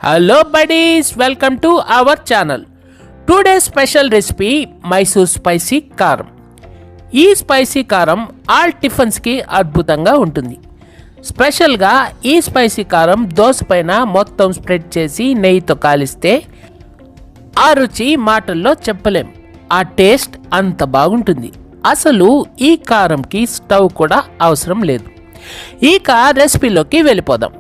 Hello buddies, welcome to our channel. Today's special recipe Mysore spicy karam. ఈ spicy కారం all tiffins కి అద్భుతంగా ఉంటుంది. స్పెషల్ గా ఈ స్పైసీ కారం దోస పైన మొత్తం స్ప్రెడ్ చేసి నెయ్యితో కాలిస్తే ఆ రుచి మాటల్లో చెప్పలేం. ఆ టేస్ట్ అంత బాగుంటుంది. అసలు ఈ కారంకి స్టవ్ కూడా అవసరం లేదు. ఇక రెసిపీలోకి వెళ్ళిపోదాం.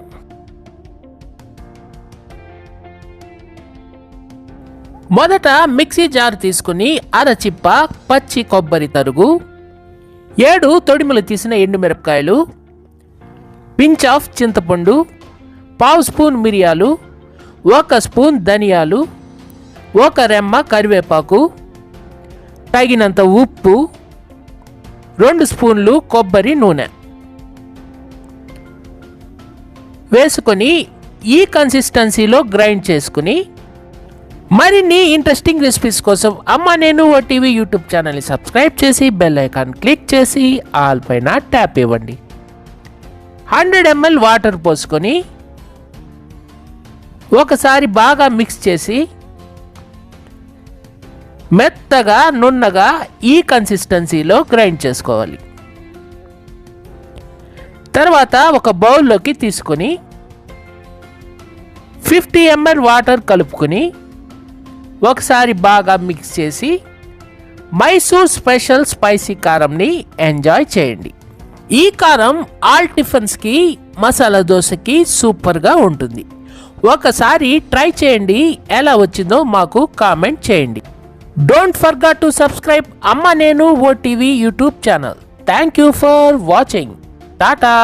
మొదట మిక్సీ జార్ తీసుకుని అరచిప్ప పచ్చి కొబ్బరి తరుగు, 7 తొడిమలు తీసిన ఎండుమిరపకాయలు, పించ్ ఆఫ్ చింతపండు, 1/2 స్పూన్ మిరియాలు, 1 స్పూన్ ధనియాలు, 1 రెమ్మ కరివేపాకు, తగినంత ఉప్పు, 2 స్పూన్లు కొబ్బరి నూనె వేసుకొని ఈ కన్సిస్టెన్సీలో గ్రైండ్ చేసుకుని మరిన్ని ఇంట్రెస్టింగ్ రెసిపీస్ కోసం అమ్మ నేను టీవీ యూట్యూబ్ ఛానల్ని సబ్స్క్రైబ్ చేసి బెల్ ఐకాన్ క్లిక్ చేసి ఆల్ పైన ట్యాప్ ఇవ్వండి. 100 ml వాటర్ పోసుకొని ఒకసారి బాగా మిక్స్ చేసి మెత్తగా నున్నగా ఈ కన్సిస్టెన్సీలో గ్రైండ్ చేసుకోవాలి. తర్వాత ఒక బౌల్లోకి తీసుకొని 50 ml వాటర్ కలుపుకొని ఒకసారి బాగా మిక్స్ చేసి మైసూర్ స్పెషల్ స్పైసీ కారంని ఎంజాయ్ చేయండి. ఈ కారం ఆల్ టిఫిన్స్కి మసాలా దోశకి సూపర్గా ఉంటుంది. ఒకసారి ట్రై చేయండి, ఎలా వచ్చిందో మాకు కామెంట్ చేయండి. డోంట్ ఫర్గెట్ టు సబ్స్క్రైబ్ అమ్మ నేను TV YouTube channel. Thank you for watching. Tata.